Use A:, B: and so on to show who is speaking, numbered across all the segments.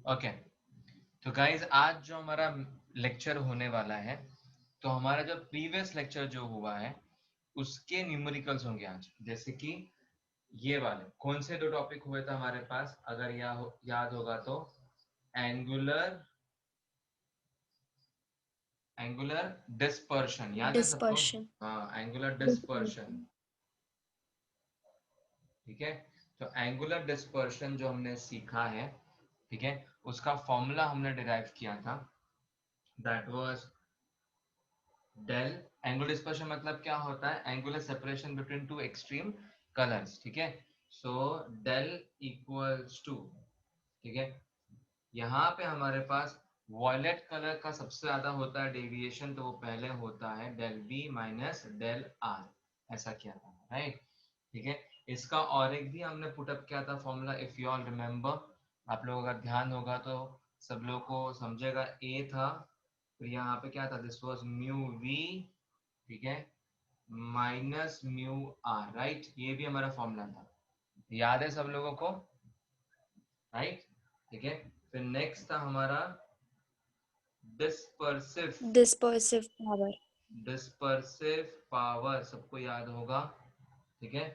A: Okay, तो guys आज जो हमारा लेक्चर होने वाला है, तो हमारा जो प्रीवियस लेक्चर जो हुआ है उसके न्यूमेरिकल्स होंगे आज। जैसे कि ये वाले कौन से दो टॉपिक हुए थे हमारे पास, अगर याद होगा तो एंगुलर एंगुलर डिस्पर्शन याद है सबको?
B: डिस्पर्शन।
A: हाँ, एंगुलर डिस्पर्शन। ठीक है, तो एंगुलर डिस्पर्शन जो हमने सीखा है, ठीक है, उसका फॉर्मूला हमने डिराइव किया था। That was del. Angular dispersion मतलब क्या होता है? Angular separation between two extreme colours. ठीक है, सो डेल इक्वल्स टू, ठीक है, यहाँ पे हमारे पास वॉयलेट कलर का सबसे ज्यादा होता है डेविएशन, तो वो पहले होता है del B minus del R. ऐसा किया था, राइट? ठीक है, इसका और एक भी हमने पुटअप किया था formula, if you all remember. आप लोगों का ध्यान होगा तो सब लोग को समझेगा। ए था, फिर यहाँ पे क्या था? दिस वाज म्यू वी, ठीक है, माइनस म्यू आर, राइट? ये भी हमारा फॉर्मूला था, याद है सब लोगों को? राइट, ठीक है। फिर नेक्स्ट था हमारा dispersive
B: dispersive power.
A: Dispersive power, सबको याद होगा, ठीक है,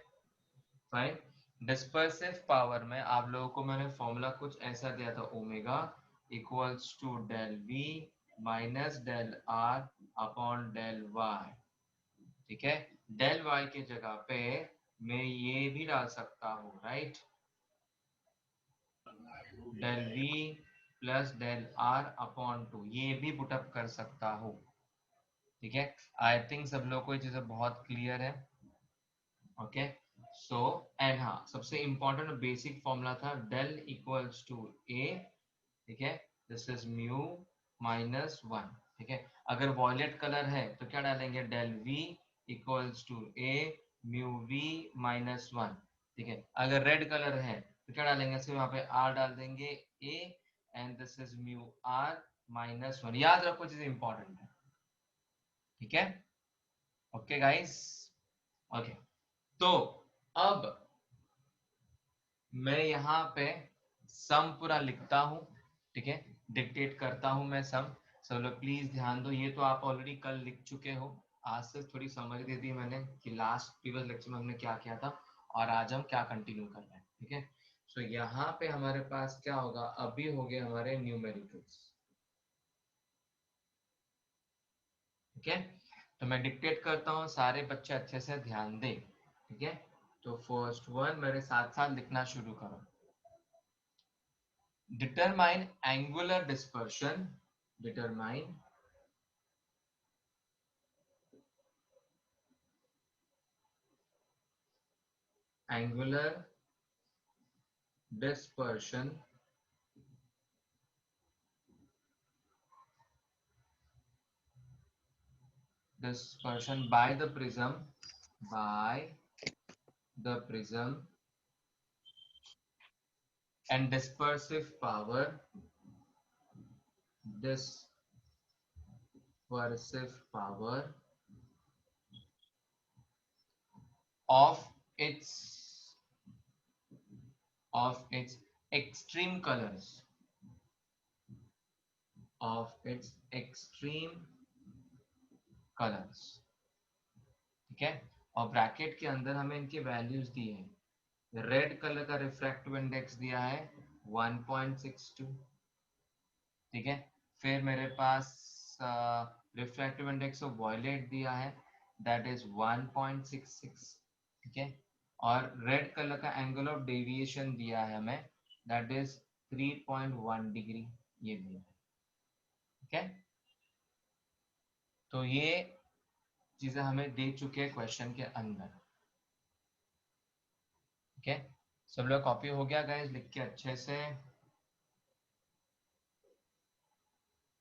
A: फाइन। डिस्पर्सिव पावर में आप लोगों को मैंने फॉर्मूला कुछ ऐसा दिया था, omega equals to del V minus del R upon del Y. ठीक है, डेल वाई की जगह पे मैं ये भी डाल सकता हूँ, right? Del V plus del R upon two, ये भी पुटअप कर सकता हूँ। ठीक है, आई थिंक सब लोग को ये चीजें बहुत क्लियर है। ओके, सो एंड हाँ, सबसे इंपॉर्टेंट बेसिक फॉर्मूला था डेल इक्वल्स टू ए, ठीक है, this is mu minus one. ठीक है, अगर वॉयलेट कलर है तो क्या डालेंगे? Del V equals to A mu V minus one. ठीक है, अगर रेड कलर है तो क्या डालेंगे? सिर्फ वहां पे आर डाल देंगे, A, and this is mu R minus one. याद रखो, चीज इंपॉर्टेंट है। ठीक है, ओके गाइस, ओके। तो अब मैं यहाँ पे सम पूरा लिखता हूँ, ठीक है, डिक्टेट करता हूँ मैं सम। सब लोग प्लीज ध्यान दो, ये तो आप ऑलरेडी कल लिख चुके हो। आज से थोड़ी समझ दे दी मैंने कि लास्ट प्रीवियस लेक्चर में हमने क्या किया था और आज हम क्या कंटिन्यू कर रहे हैं। ठीक है, सो यहाँ पे हमारे पास क्या होगा? अभी हो गए हमारे न्यूमेरिकल्स। ठीक है, तो मैं डिक्टेट करता हूँ, सारे बच्चे अच्छे से ध्यान दें। ठीक है, तो फर्स्ट वन मेरे साथ साथ लिखना शुरू करो। Determine angular dispersion. Determine angular dispersion by the prism and dispersive power of its of its extreme colors of its extreme colors। ठीक है, और ब्रैकेट के अंदर हमें इनके वैल्यूज दिए हैं। रेड कलर का रिफ्रैक्टिव इंडेक्स दिया है 1.62। ठीक है, फिर मेरे पास रिफ्रैक्टिव इंडेक्स ऑफ वॉयलेट दिया है, दैट इज 1.66। ठीक है, और रेड कलर का एंगल ऑफ डेविएशन दिया है हमें, दैट इज 3.1 डिग्री, ये दिया है। ठीक है, तो ये चीजें हमें दे चुके हैं क्वेश्चन के अंदर। ठीक है, सब लोग कॉपी हो गया गाइस, लिख के अच्छे से?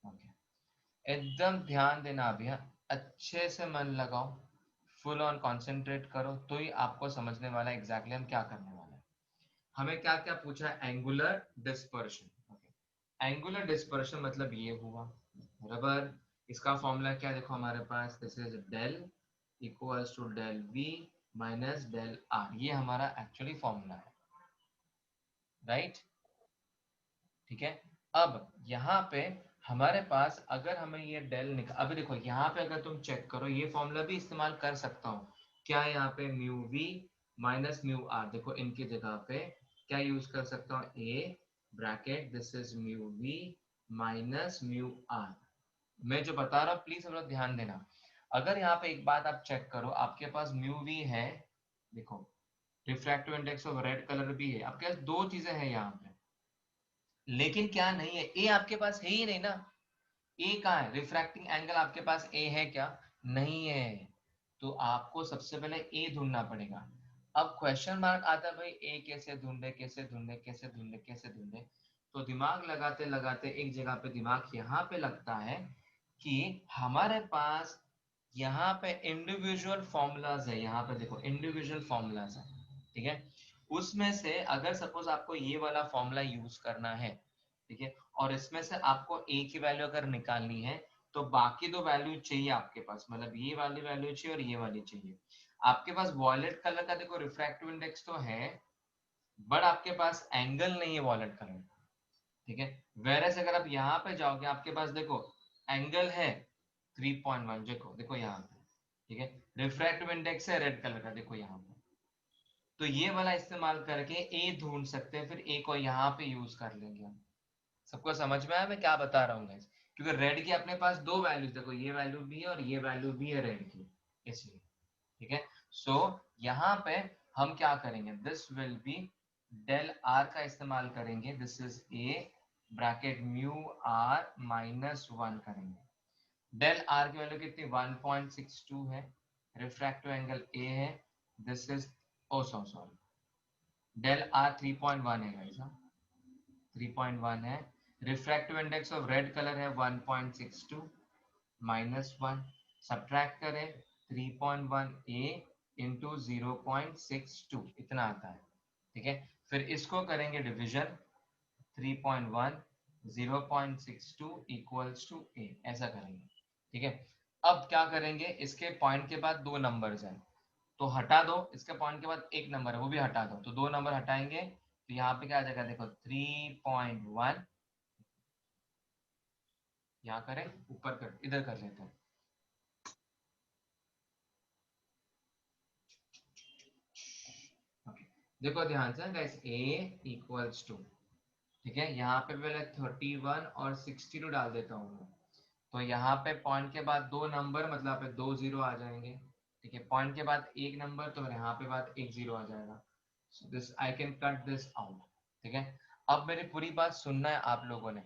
A: ओके, एकदम ध्यान देना अभी, हाँ, अच्छे से मन लगाओ, फुल ऑन कंसंट्रेट करो, तो ही आपको समझने वाला है एग्जैक्टली हम क्या करने वाले हैं। हमें क्या क्या पूछा है? Angular dispersion. Okay, angular dispersion मतलब ये हुआ, बराबर। इसका फॉर्मूला क्या देखो हमारे पास, this is del equals to del V minus del R, ये हमारा एक्चुअली फॉर्मूला है, राइट? ठीक है, अब यहाँ पे हमारे पास अगर हमें ये डेल निकाल, अभी देखो यहाँ पे अगर तुम चेक करो, ये फॉर्मूला भी इस्तेमाल कर सकता हूँ क्या, यहाँ पे mu V minus mu R, देखो इनकी जगह पे क्या यूज कर सकता हूँ, A bracket this is mu V minus mu R. मैं जो बता रहा हूँ प्लीज हम लोग ध्यान देना। अगर यहाँ पे एक बात आप चेक करो, आपके पास म्यू वी है, देखो refractive index of red colour भी है, आपके पास दो चीजें हैं यहाँ पे, लेकिन क्या नहीं है, ए आपके पास है ही नहीं ना। ए कहाँ है, रिफ्रैक्टिंग एंगल आपके पास ए है क्या, नहीं है। तो आपको सबसे पहले ए ढूंढना पड़ेगा। अब क्वेश्चन मार्क आता है भाई ए कैसे ढूंढे कैसे ढूंढे कैसे ढूंढे कैसे ढूंढे। तो दिमाग लगाते लगाते एक जगह पे दिमाग यहाँ पे लगता है कि हमारे पास यहाँ पे इंडिविजुअल फॉर्मूलाज है, यहाँ पे देखो इंडिविजुअल फॉर्मूलाज है, ठीक है। उसमें से अगर सपोज आपको ये वाला फॉर्मूला यूज करना है, ठीक है, और इसमें से आपको ए की वैल्यू अगर निकालनी है तो बाकी दो वैल्यू चाहिए आपके पास, मतलब ये वाली वैल्यू चाहिए और ये वाली चाहिए। आपके पास वॉयलेट कलर का देखो रिफ्रैक्टिव इंडेक्स तो है, बट आपके पास एंगल नहीं है वॉयलेट कलर, ठीक है। वेरएस अगर आप यहाँ पे जाओगे आपके पास देखो एंगल है 3.1, देखो देखो यहाँ पे, ठीक है। रिफ्रैक्टिव इंडेक्स है रेड कलर का, देखो यहाँ पे। तो ये वाला इस्तेमाल करके ए ढूंढ सकते हैं, फिर ए को यहाँ पे यूज कर लेंगे हम। सबको समझ में आया मैं क्या बता रहा हूँ गाइस, क्योंकि रेड की अपने पास दो वैल्यूज, देखो ये वैल्यू भी है और ये वैल्यू भी है रेड की, इसलिए, ठीक है। सो यहाँ पे हम क्या करेंगे, this will be del R का इस्तेमाल करेंगे, this is a bracket mu R minus 1 करेंगे। डेल आर की वैल्यू कितनी 1.62 है, रिफ्रैक्टिव एंगल ए है, this is oh sorry del R 3.1 है गाइस, 3.1 है। Refractive index of red colour है 1.62 माइनस 1, सब्ट्रैक्ट करें 3.1 ए इंटू 0.62, इतना आता है, ठीक है। फिर इसको करेंगे डिविजन, 3.1 0.62 इक्वल्स टू ए, ऐसा करेंगे, ठीक है। अब क्या करेंगे, इसके पॉइंट के बाद दो नंबर्स हैं तो हटा दो, इसके पॉइंट के बाद एक नंबर है वो भी हटा दो, तो दो नंबर हटाएंगे तो यहाँ पे क्या आ जाएगा, देखो 3.1, यहाँ करें ऊपर कर इधर कर लेते हैं, okay. देखो ध्यान से गाइस, a इक्वल्स टू, ठीक है, यहाँ पे पहले 31 और 62 डाल देता हूँ मैं। तो यहाँ पे पॉइंट के बाद दो नंबर, मतलब यहाँ पे दो जीरो आ जाएंगे, ठीक है। पॉइंट के बाद एक नंबर, तो यहाँ पे बाद एक जीरो आ जाएगा, so this I can cut this out, ठीक है। अब मेरी पूरी बात सुनना है आप लोगों ने।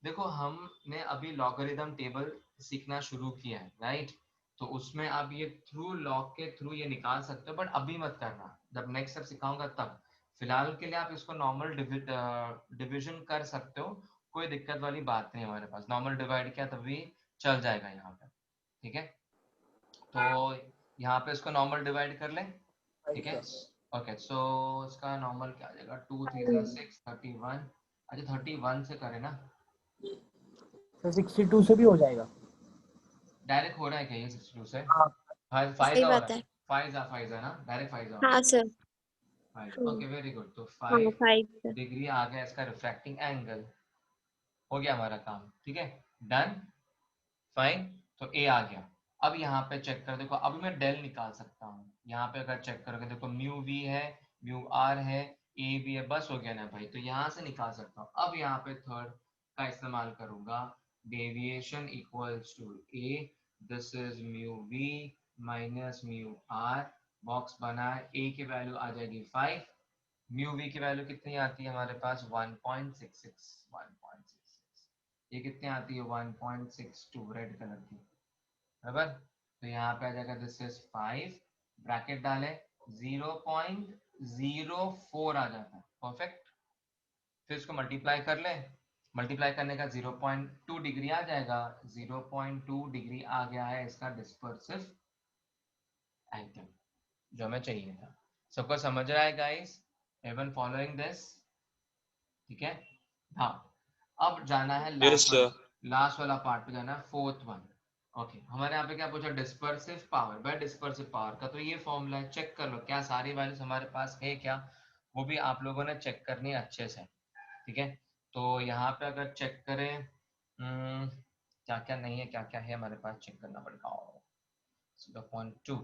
A: देखो हमने अभी लॉगरिथम टेबल सीखना शुरू किया है, राइट। तो उसमें आप ये थ्रू लॉग के थ्रू ये निकाल सकते हो, बट अभी मत करना, जब नेक्स्ट स्टेप सिखाऊंगा तब। फिलहाल के लिए आप इसको नॉर्मल डिविजन कर सकते हो, कोई दिक्कत वाली बात नहीं, हमारे पास नॉर्मल डिवाइड किया तभी चल जाएगा यहाँ पे, ठीक है। तो यहाँ पे इसको नॉर्मल डिवाइड कर लें, ठीक है। ओके सो इसका नॉर्मल क्या आ जाएगा, 2 3 6 31, अच्छा 31 से करें ना,
B: तो 62 से भी हो जाएगा,
A: डायरेक्ट हो रहा है क्या ये 62 से,
B: हाँ
C: सही
A: फायदा हो रहा
C: बात
A: है,
C: है।
A: फाइजा ना, डायरेक्ट फाइजा हो रहा
C: हाँ
A: है,
C: sir.
A: Pfizer, okay very good. तो
C: हाँ
A: 5
C: 5 सर।
A: डिग्री आ गया इसका रिफ्रैक्टिंग एंगल, हो गया हमारा काम, ठीक है, डन, फाइन। तो ए आ गया। अब यहाँ पे चेक कर देखो, अभी मैं डेल निकाल सकता हूँ, यहाँ पे अगर चेक करोगे देखो म्यू वी है, म्यू आर है, ए भी है, बस हो गया ना भाई, तो यहाँ से निकाल सकता हूँ। अब यहाँ पे थर्ड का इस्तेमाल करूंगा, deviation equals to A, this is mu V minus mu R, box बना है, ए की वैल्यू आ जाएगी 5, म्यू वी की वैल्यू कितनी आती है हमारे पास 1.66, 1.66, ये कितनी आती है 1.62 रेड कलर की, बराबर। तो यहाँ पे आ जाएगा दिस इज 5, ब्रैकेट डाले 0.04 आ जाता है, परफेक्ट। फिर इसको मल्टीप्लाई कर ले, मल्टीप्लाई करने का 0.2 डिग्री आ जाएगा, 0.2 डिग्री आ गया है इसका डिस्पर्सिव एंगल, जो हमें चाहिए था। सबको समझ रहा है गाइस, एवरीवन फॉलोइंग दिस, ठीक है। हाँ, अब जाना है लास्ट वाला पार्ट पे जाना है, फोर्थ वन। ओके, हमारे यहाँ पे क्या पूछा, dispersive power. By dispersive power का तो ये फॉर्मूला है, चेक कर लो क्या सारी वैल्यूज हमारे पास है क्या, वो भी आप लोगों ने चेक करनी है अच्छे से, ठीक है। तो यहाँ पे अगर चेक करें क्या क्या नहीं है, क्या क्या है हमारे पास, चेक करना पड़ेगा। 0.2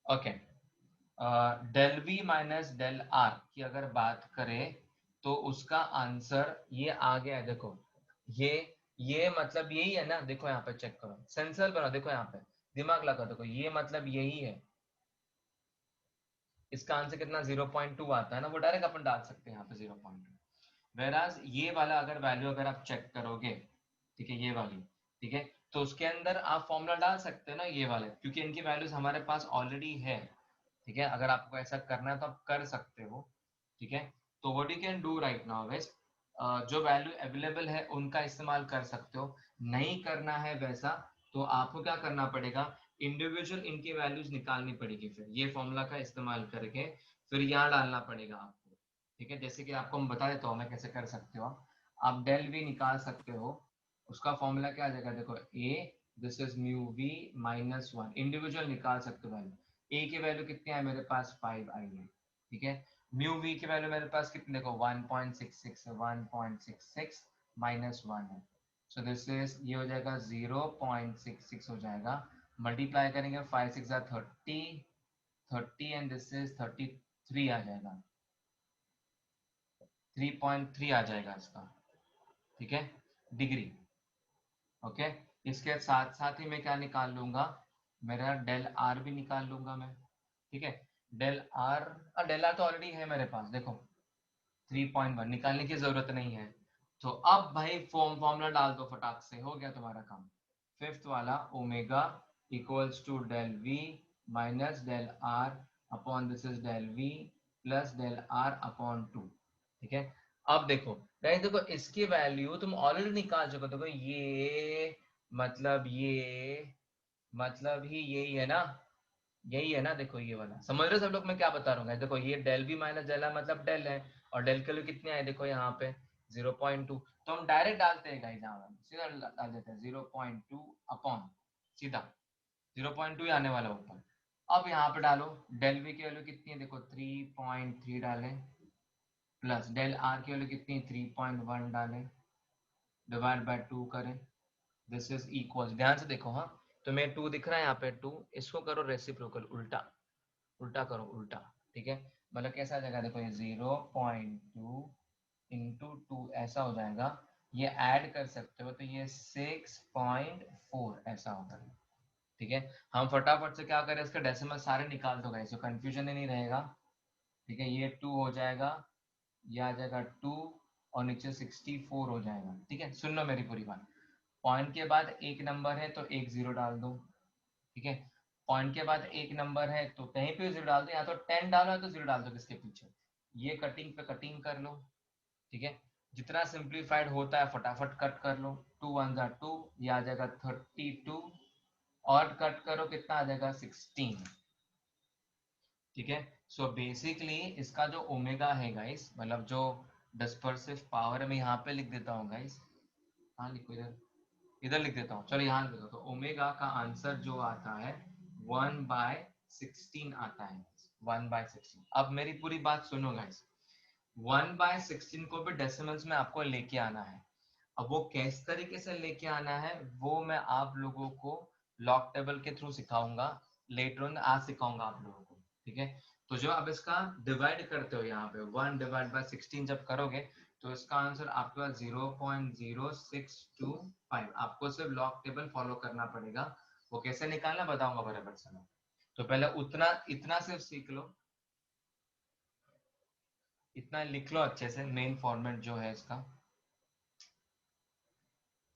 A: okay. Del V minus del R की अगर बात करें तो उसका आंसर ये आ गया है। देखो ये मतलब यही है ना, देखो यहाँ पे चेक करो, सेंसर बना, देखो यहाँ पे दिमाग लगा, देखो ये मतलब यही है। इसका आंसर कितना 0.2 आता है ना, वो डायरेक्ट अपन डाल सकते हैं यहाँ पे 0.2। वेराज ये वाला अगर वैल्यू अगर आप चेक करोगे, ठीक है, ये वाली, ठीक है, तो उसके अंदर आप फॉर्मूला डाल सकते हो ना ये वाले, क्योंकि इनकी वैल्यूज हमारे पास ऑलरेडी है। ठीक है, अगर आपको ऐसा करना है तो आप कर सकते हो। ठीक है, तो what you can do right now is जो वैल्यू अवेलेबल है उनका इस्तेमाल कर सकते हो। नहीं करना है वैसा तो आपको क्या करना पड़ेगा, इंडिविजुअल इनकी वैल्यूज निकालनी पड़ेगी, फिर ये फॉर्मूला का इस्तेमाल करके फिर यहाँ डालना पड़ेगा आपको। ठीक है, जैसे कि आपको मैं बता देता हूँ मैं कैसे कर सकते हो। आप डेल वी निकाल सकते हो, उसका फॉर्मूला क्या आ जाएगा, देखो A this is mu V minus 1, individual निकाल सकते हो वैल्यू। ए की वैल्यू कितनी है मेरे पास 5 आई है। ठीक है, म्यू वी की वैल्यू मेरे पास कितनी, देखो 1.66 है, 1.66 माइनस 1 है, सो दिस इज ये हो जाएगा 0.66 हो जाएगा। मल्टीप्लाई करेंगे 5 6 30, 30 एंड दिस इज 33 आ जाएगा, 3.3 आ जाएगा इसका। ठीक है, डिग्री। ओके, इसके साथ साथ ही मैं क्या निकाल लूंगा, मेरा डेल आर भी निकाल लूंगा मैं। ठीक है, डेल आर तो ऑलरेडी है मेरे पास, देखो 3.1 निकालने की जरूरत नहीं है। तो अब भाई फॉर्मूला डाल दो फटाक से, हो गया तुम्हारा काम। फिफ्थ वाला omega equals to del V minus del R upon this is del V plus del R upon 2। ठीक है, अब देखो गाइस, देखो इसकी वैल्यू तुम ऑलरेडी निकाल चुके हो, देखो ये मतलब ही यही है ना, यही है ना, देखो ये वाला समझ रहे हो सब लोग मैं क्या बता रहा हूँ। देखो ये डेल बी माइनस डेल है मतलब डेल है, और डेल के लिए कितने आए देखो यहाँ पे 0.2, तो हम डायरेक्ट डालते हैं गाइस, यहाँ सीधा डाल देते हैं 0.2 अपॉन सीधा 0.2 आने वाला ऊपर। अब यहाँ पे डालो डेल बी की वैल्यू कितनी है, देखो 3.3 डालें, प्लस डेल आर की वैल्यू कितनी है 3.1 डालें, डिवाइड बाय 2 करें, दिस इज इक्वल, ध्यान से देखो हाँ, तो मैं 2 दिख रहा है यहाँ पे 2, इसको करो रेसिप्रोकल, उल्टा उल्टा करो उल्टा। ठीक है, मतलब कैसा आ जाएगा, देखो ये 0.2 इंटू 2 ऐसा हो जाएगा, ये ऐड कर सकते हो तो ये 6.4 ऐसा होता है। ठीक है, हम फटाफट से क्या करें, इसका डेसिमल सारे निकाल दो गाइस, कंफ्यूजन ही नहीं रहेगा। ठीक है, ये 2 हो जाएगा, ये आ जाएगा 2 और नीचे 64 हो जाएगा। ठीक है, सुन लो मेरी पूरी बात, पॉइंट के बाद एक नंबर है तो एक जीरो डाल दो। ठीक है, पॉइंट के बाद एक नंबर है तो कहीं पे जीरो डाल दो, या तो 10 डालो या तो जीरो डाल दो किसके पीछे, ये कटिंग पे कटिंग कर लो। ठीक है, जितना सिंप्लीफाइड होता है फटाफट कट कर लो, 2 1 जा 2, ये आ जाएगा 32, और कट करो कितना आ जाएगा 16। ठीक है, सो बेसिकली इसका जो ओमेगा है गाइस, मतलब जो डिस्पर्सिव पावर है, मैं यहाँ पे लिख देता हूँ गाइस, हाँ लिखो इधर, इधर लिख देता हूँ, चलो यहाँ लिख देता हूँ, तो ओमेगा का आंसर जो आता है 1/16 आता है, 1/16। अब मेरी पूरी बात सुनो गाइस, 1/16 को भी डेसिमल्स में आपको लेके आना है। अब वो किस तरीके से लेके आना है वो मैं आप लोगों को लॉग टेबल के थ्रू सिखाऊंगा, लेटर ऑन आज सिखाऊंगा आप लोगों को। ठीक है, तो जो आप इसका डिवाइड करते हो यहाँ पे 1/16 जब करोगे तो इसका आंसर आपके पास 0.0625, आपको सिर्फ लॉग टेबल फॉलो करना पड़ेगा। वो कैसे निकालना बताऊंगा बराबर से मैं, तो पहले उतना इतना सिर्फ सीख लो, इतना लिख लो अच्छे से, मेन फॉर्मेट जो है इसका।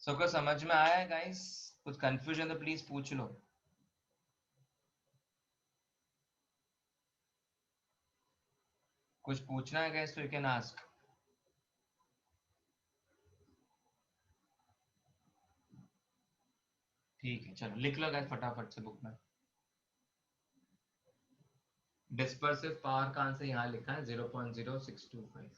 A: सबको समझ में आया है गाइस, कुछ कंफ्यूजन तो प्लीज पूछ लो। कुछ पूछना है गाइस तो यू कैन आस्क। ठीक है, चलो लिख लो गाइस फटाफट से बुक में। डिस्पर्सिव पावर का आंसर यहाँ लिखा है 0.0625।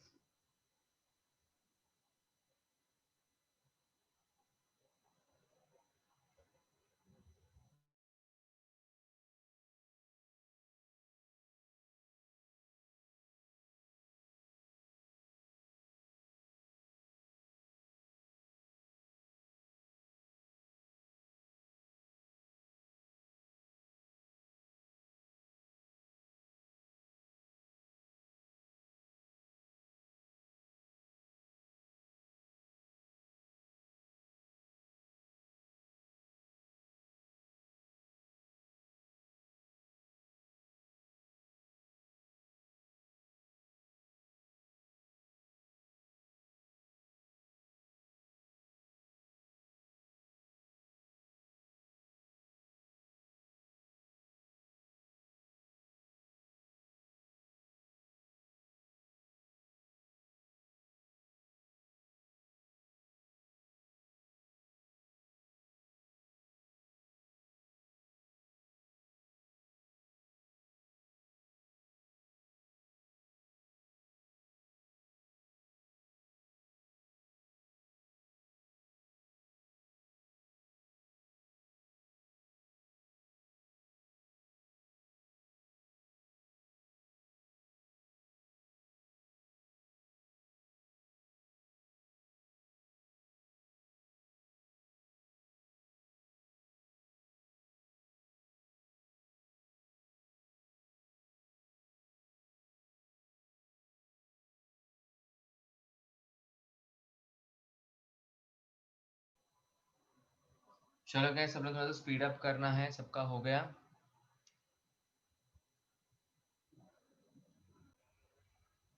A: चलो गाइस, सब लोग थोड़ा सा स्पीड अप करना है, सबका हो गया?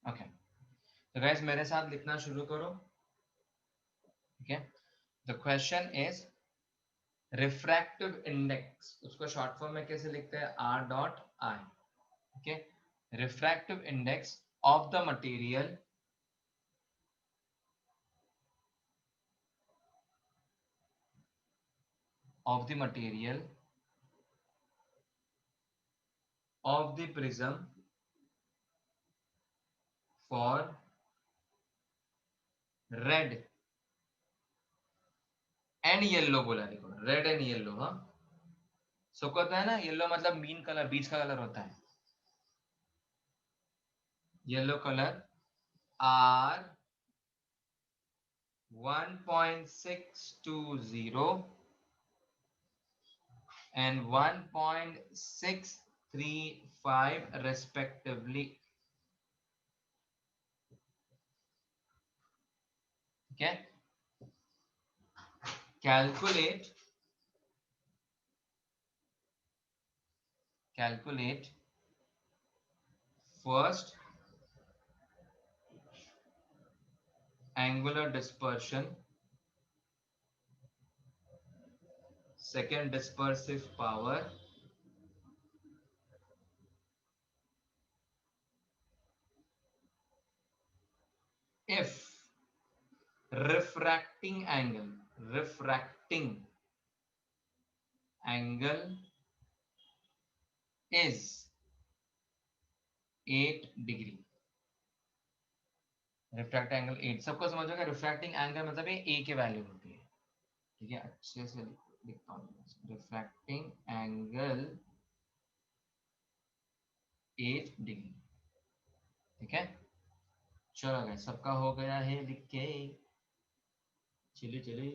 A: ओके, तो गाइस मेरे साथ लिखना शुरू करो। ठीक है, the question is refractive index, उसको शॉर्ट फॉर्म में कैसे लिखते हैं? R dot I. ठीक है, refractive index of the material of the material of the prism for red and yellow बोला, देखो रेड एंड येलो। हाँ, सो कहता है ना, येलो मतलब मीन कलर, बीच का कलर होता है। Yellow colour are 1.620 and 1.635 respectively। ठीक है, calculate first angular dispersion, second dispersive power, if refracting angle is 8 degree. Refract angle 8, सबको समझ होगा रिफ्रैक्टिंग एंगल मतलब ये ए की वैल्यू होती है। ठीक है, अच्छे से लिखता हूँ, रिफ्रैक्टिंग एंगल 8 डिग्री। ठीक है, चलो गए, सबका हो गया है लिख के? चलिए चलिए,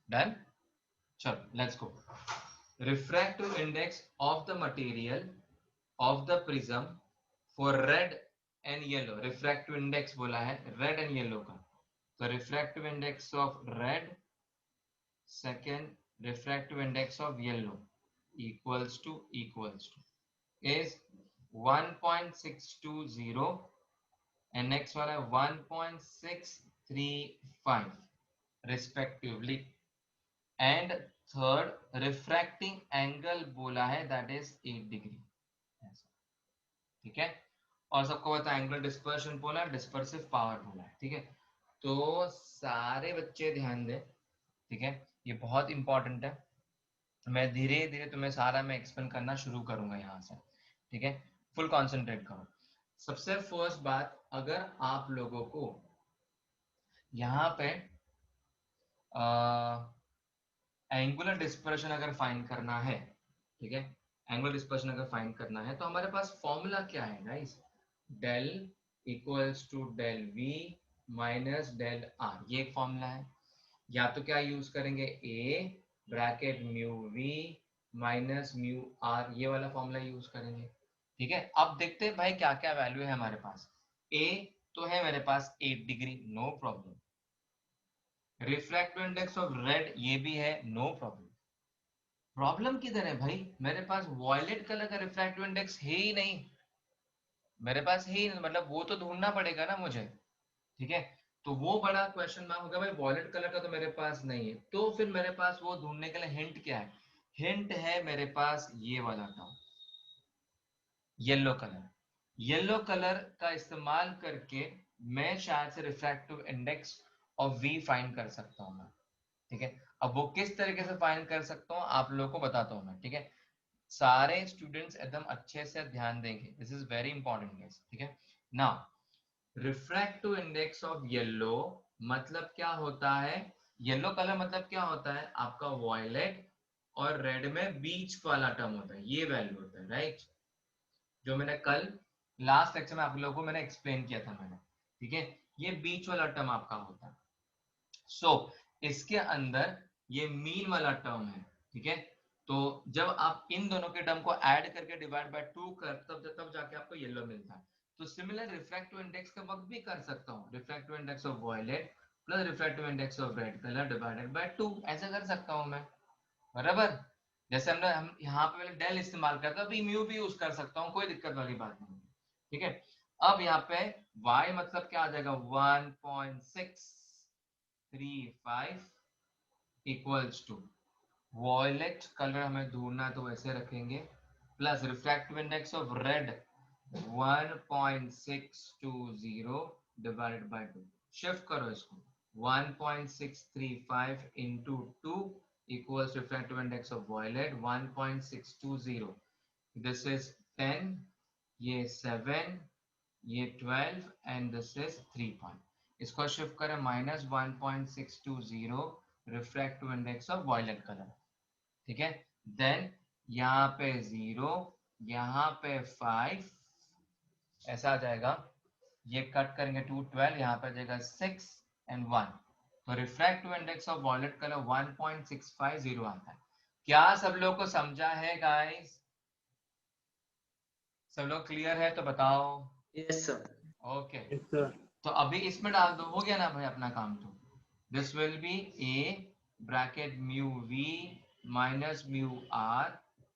A: डन। चलो let's go. Refractive index of the material of the prism for red and yellow. Refractive index बोला है रेड एंड येलो का, तो refractive index of red, second refractive index of yellow equals to is 1.620 and next वाला है 1.635 respectively, and third refracting angle बोला है that is 8 degree. ठीक है, और सबको पता है एंगुलर डिस्पर्शन बोला है, डिस्पर्सिव पावर बोला है। ठीक है, तो सारे बच्चे ध्यान दें। ठीक है, ये बहुत इंपॉर्टेंट है। मैं धीरे धीरे तुम्हें सारा मैं एक्सप्लेन करना शुरू करूंगा यहाँ से। ठीक है, फुल कंसंट्रेट करो। सबसे फर्स्ट बात, अगर आप लोगों को यहाँ पे एंगुलर डिस्पर्शन अगर फाइंड करना है, ठीक है, एंगुलर डिस्पर्शन अगर फाइंड करना है तो हमारे पास फॉर्मूला क्या है guys? Del equals to del V minus del R, ये एक फॉर्मूला है। या तो क्या यूज करेंगे? A bracket mu V minus mu R, ये वाला फॉर्मूला यूज करेंगे। ठीक है, अब देखते हैं भाई क्या क्या वैल्यू है हमारे पास। ए तो है मेरे पास 8 degree, no problem. Refractive index of red ये भी है, नो प्रॉब्लम। प्रॉब्लम किधर है भाई? मेरे पास वॉयलेट कलर का रिफ्रैक्टिव इंडेक्स है ही नहीं, मेरे पास है ही नहीं, मतलब वो तो ढूंढना पड़ेगा ना मुझे। ठीक है, तो वो बड़ा क्वेश्चन मार्क होगा भाई, वॉयलेट कलर का तो मेरे पास नहीं है, तो फिर मेरे पास वो ढूंढने के लिए हिंट क्या है? हिंट है मेरे पास ये वाला term, yellow colour. Yellow colour का इस्तेमाल करके मैं शायद से refractive index of we find कर सकता हूँ मैं। ठीक है, अब वो किस तरीके से फाइंड कर सकता हूँ आप लोगों को बताता हूँ मैं। ठीक है, सारे स्टूडेंट्स एकदम अच्छे से ध्यान देंगे, this is very important guys. ठीक है, now refractive index of yellow मतलब क्या होता है? येलो कलर मतलब क्या होता है? आपका वॉयलेट और रेड में बीच वाला टर्म होता है, ये वैल्यू होता है, राइट? जो मैंने कल लास्ट लेक्चर में आप लोगों को मैंने एक्सप्लेन किया था मैंने। ठीक है, ये बीच वाला टर्म आपका होता है। सो इसके अंदर ये मीन वाला टर्म है। ठीक है, तो जब आप इन दोनों के टर्म को ऐड करके डिवाइड बाय 2 कर तब जाके आपको येलो मिलता है। तो सिमिलर रिफ्रैक्टिव इंडेक्स का वर्क भी कर सकता हूँ, refractive index of violet plus refractive index of red colour divided by 2, ऐसा कर सकता हूँ मैं, बराबर। जैसे हम यहाँ पे मैंने डेल इस्तेमाल करता, अभी म्यू भी यूज कर सकता हूँ, कोई दिक्कत वाली बात नहीं है, ठीक है। अब यहाँ पे y मतलब क्या आ जाएगा 1.635 इक्वल्स टू वॉयलेट कलर हमें ढूंढना है तो वैसे रखेंगे, plus refractive index of red 1.620 divided by 2, shift करो इसको, 1.635 into 2 equals refractive index of violet 1.620, this is 10, ये 7, ये 12 and this is 3 point, इसको शिफ्ट करें -1.620 refractive index of violet colour, ठीक है। देन यहाँ पे 0, यहाँ पे 5, ऐसा आ जाएगा, ये कट करेंगे 2 12, यहाँ पे आ जाएगा 6 and 1, तो refractive index of violet colour 1.650 आता है। क्या सब लोग को समझा है गाइस? सब लोग क्लियर है तो बताओ।
C: Yes sir.
A: Okay,
B: Yes, sir.
A: तो अभी इसमें डाल दो, हो गया ना भाई अपना काम। तो this will B a bracket mu v minus mu r,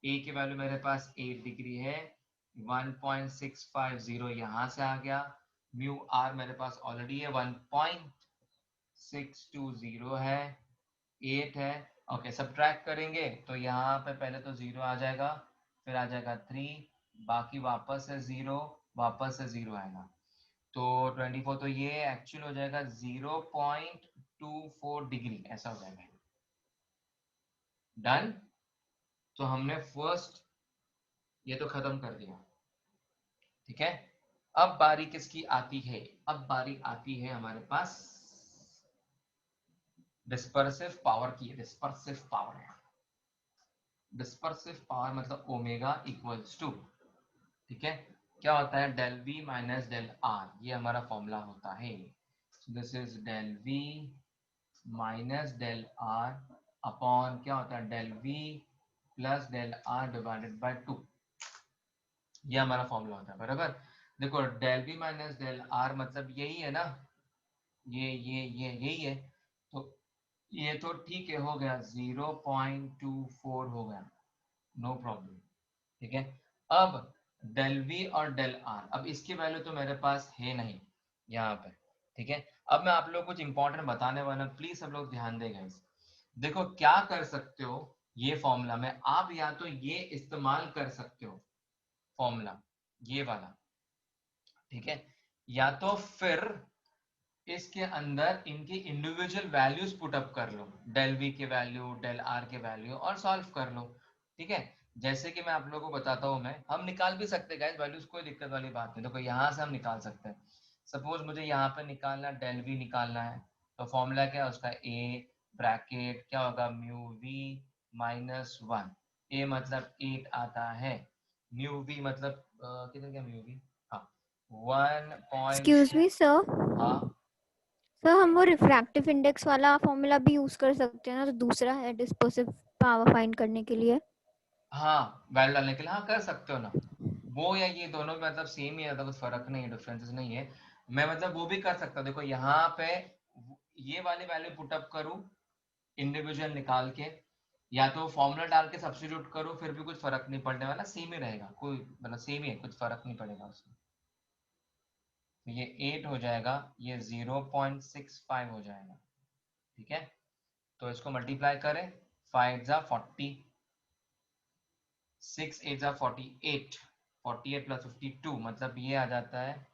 A: a की वैल्यू मेरे पास 8 डिग्री है, 1.650 यहाँ से आ गया, म्यू r मेरे पास ऑलरेडी है 1.620 है, 8 है। ओके, सब्ट्रैक्ट करेंगे तो यहाँ पे पहले तो 0 आ जाएगा, फिर आ जाएगा 3, बाकी वापस से 0, वापस से 0 आएगा, तो 24, तो ये एक्चुअल हो जाएगा 0.24 डिग्री, ऐसा हो जाएगा। डन। तो हमने फर्स्ट ये तो खत्म कर दिया, ठीक है। अब बारी किसकी आती है? अब बारी आती है हमारे पास डिस्पर्सिव पावर की। डिस्पर्सिव पावर है, डिस्पर्सिव पावर मतलब ओमेगा इक्वल्स टू, ठीक है, क्या होता है del V minus del R, ये हमारा फॉर्मूला होता है। This is del V minus del R upon क्या होता है del V plus del R divided by 2, ये हमारा फॉर्मूला होता है, बराबर। देखो del V minus del R मतलब यही है ना, ये यही है, तो ये तो ठीक है, हो गया 0.24 हो गया, नो प्रॉब्लम, ठीक है। अब डेल वी और डेल आर, अब इसकी वैल्यू तो मेरे पास है नहीं यहाँ पे, ठीक है। अब मैं आप लोग कुछ इंपॉर्टेंट बताने वाला हूँ, प्लीज सब लोग ध्यान देगा इस। देखो क्या कर सकते हो, ये फॉर्मूला में आप या तो ये इस्तेमाल कर सकते हो, फॉर्मूला ये वाला, ठीक है, या तो फिर इसके अंदर इनकी इंडिविजुअल वैल्यूज पुट अप कर लो, डेल वी के वैल्यू डेल आर के वैल्यू, और सॉल्व कर लो, ठीक है। जैसे कि मैं आप लोगों को बताता हूँ, मैं हम निकाल भी सकते हैं वैल्यूज, कोई दिक्कत वाली बात नहीं। देखो यहाँ से हम निकाल सकते हैं, सपोज मुझे यहाँ पे निकालना डेल वी निकालना है, तो फॉर्मूला क्या है उसका, ए ब्रैकेट क्या होगा म्यू वी माइनस 1, ए मतलब 8 आता है, म्यू वी मतलब कितने क्या म्यू वी, हाँ 1.
D: एक्सक्यूज मी सर,
A: हाँ
D: सर हम वो रिफ्रैक्टिव इंडेक्स वाला फॉर्मूला भी यूज कर सकते हैं ना, तो दूसरा है डिस्पर्सिव पावर फाइंड करने के लिए।
A: हाँ, वैल्यू डालने के लिए हाँ कर सकते हो ना, वो या ये दोनों मतलब सेम ही है, कुछ फर्क नहीं है, डिफरेंसेस नहीं है। मैं मतलब वो भी कर सकता हूँ, देखो यहाँ पे ये वाली वैल्यू पुटअप करूँ इंडिविजुअल निकाल के, या तो फॉर्मूला डाल के सब्स्टिट्यूट करूँ, फिर भी कुछ फर्क नहीं पड़ने वाला, सेम ही रहेगा, कोई मतलब सेम ही है, कुछ फर्क नहीं पड़ेगा उसमें। तो ये 8 हो जाएगा, ये 0.65 हो जाएगा, ठीक है। तो इसको मल्टीप्लाई करें, 5 जा 40, 6 8 जा 48, 48 प्लस 52 मतलब ये आ जाता है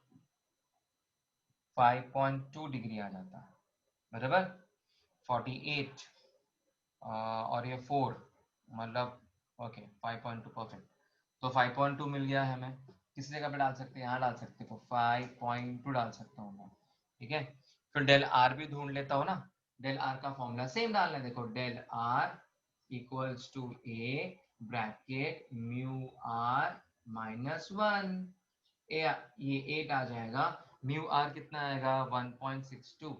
A: 5.2 डिग्री आ जाता है, बराबर। 48 और ये 4 मतलब ओके 5.2 परफेक्ट, तो 5.2 मिल गया है हमें। किस जगह पे डाल सकते हैं, यहाँ डाल सकते हो, 5.2 डाल सकता हूँ मैं, ठीक है। फिर डेल आर भी ढूंढ लेता हूँ ना, डेल आर का फॉर्मूला सेम डालना है, देखो del R equals to A bracket mu R minus 1, ये 8 आ जाएगा, म्यू आर कितना आएगा 1.62,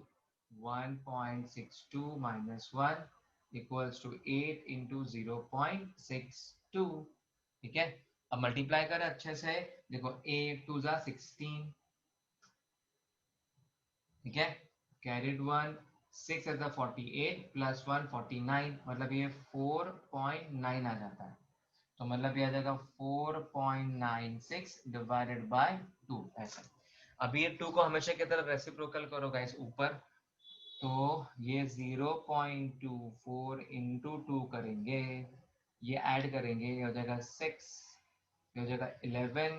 A: 1.62 माइनस 1 इक्वल्स टू 8 इंटू 0.62, ठीक है। अब मल्टीप्लाई करें अच्छे से, देखो 8 2 जा 16, ठीक है, कैरिड 1 6 एज 48 प्लस 1 49, मतलब ये 4.9 आ जाता है। तो मतलब ये आ जाएगा 4.96 डिवाइडेड बाय 2 ऐसा। अभी ये 2 को हमेशा की तरफ रेसिप्रोकल करो गाइस ऊपर, तो ये 0.24 इंटू 2 करेंगे, ये ऐड करेंगे, ये हो जाएगा 6, ये हो जाएगा 11,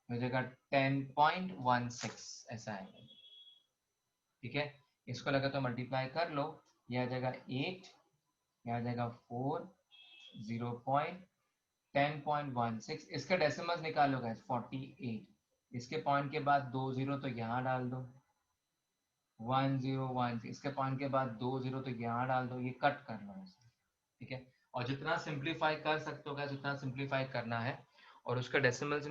A: ये हो जाएगा 10.16 ऐसा है, ठीक है। इसको लगा तो मल्टीप्लाई कर लो, ये आ जाएगा 8, ये आ जाएगा 4, 10.16, इसके डेसिमल्स निकालो गाइस 48, इसके पॉइंट के बाद 2 0 तो यहाँ डाल दो, 1 0 1, इसके पॉइंट के बाद 2 0 तो यहाँ डाल दो, ये कट कर लो ऐसे, ठीक है। और जितना सिंप्लीफाई कर सकते हो गाइस उतना सिंप्लीफाई करना है, और उसके डेसिमल्स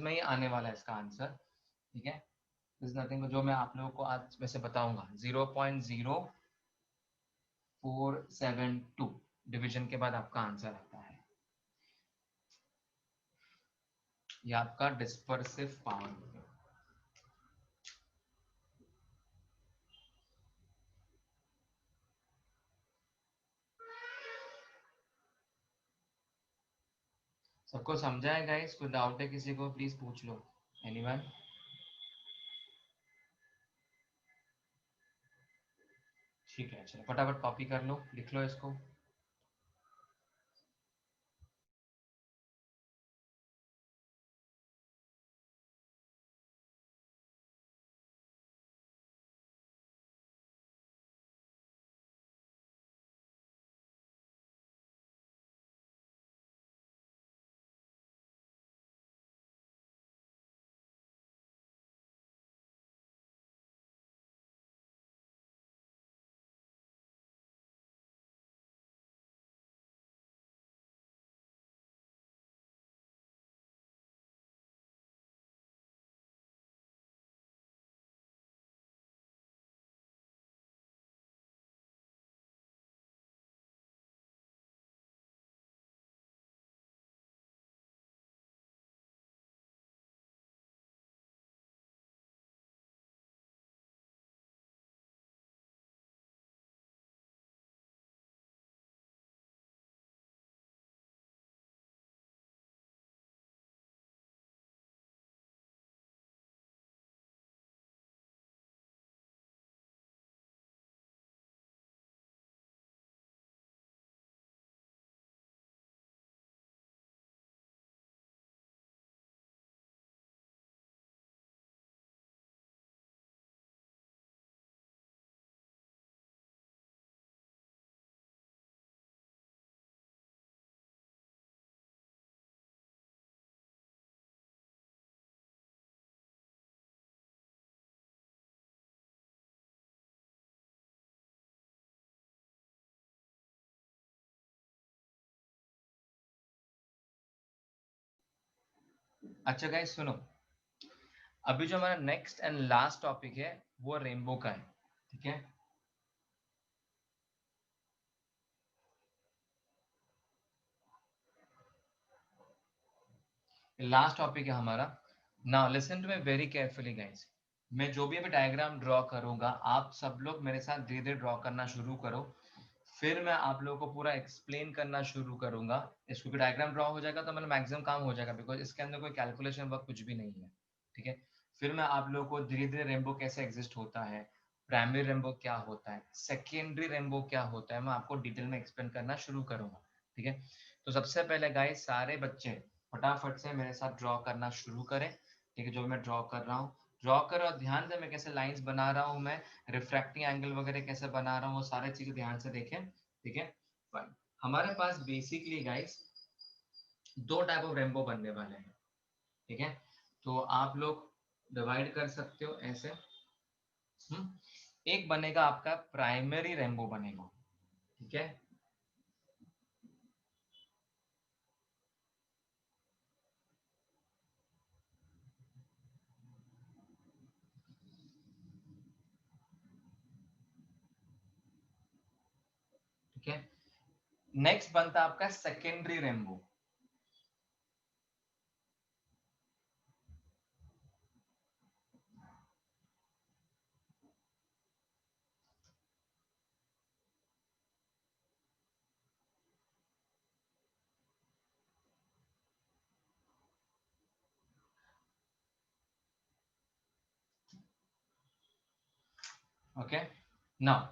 A: में ही आने वाला है इसका आंसर, ठीक है। दिस नथिंग जो मैं आप लोगों को आज वैसे बताऊंगा, 0.0472 डिवीजन के बाद आपका आंसर आता है, ये आपका डिस्पर्सिव पावर। सबको समझा है गाइस? कोई डाउट है किसी को प्लीज पूछ लो, एनीवन? ठीक है, चलो फटाफट कॉपी कर लो, लिख लो इसको। अच्छा गाइस सुनो, अभी जो हमारा नेक्स्ट एंड लास्ट टॉपिक है वो रेनबो का है, ठीक है। लास्ट टॉपिक है हमारा। Now listen to me very carefully guys, मैं जो भी अभी डायग्राम ड्रॉ करूंगा आप सब लोग मेरे साथ धीरे धीरे ड्रॉ करना शुरू करो, फिर मैं आप लोगों को पूरा एक्सप्लेन करना शुरू करूंगा। इसको भी डायग्राम ड्रॉ हो जाएगा तो मतलब मैक्सिमम काम हो जाएगा, बिकॉज इसके अंदर कोई कैलकुलेशन वर्क कुछ भी नहीं है, ठीक है। फिर मैं आप लोगों को धीरे धीरे रेनबो कैसे एग्जिस्ट होता है, प्राइमरी रेनबो क्या होता है, सेकेंडरी रेनबो क्या होता है, मैं आपको डिटेल में एक्सप्लेन करना शुरू करूंगा, ठीक है। तो सबसे पहले गाइस सारे बच्चे फटाफट से मेरे साथ ड्रॉ करना शुरू करें, ठीक है। जो मैं ड्रॉ कर रहा हूँ ड्रॉ करो, और ध्यान से मैं कैसे लाइंस बना रहा हूँ, मैं रिफ्रैक्टिंग एंगल वगैरह कैसे बना रहा हूँ, वो सारे चीजें ध्यान से देखें, ठीक है। फाइन, हमारे पास बेसिकली गाइस दो टाइप ऑफ रेनबो बनने वाले हैं, ठीक है। तो आप लोग डिवाइड कर सकते हो ऐसे, एक बनेगा आपका प्राइमरी रेनबो बनेगा, ठीक है। ठीक है, नेक्स्ट बनता है आपका सेकेंडरी रेनबो, ओके नाउ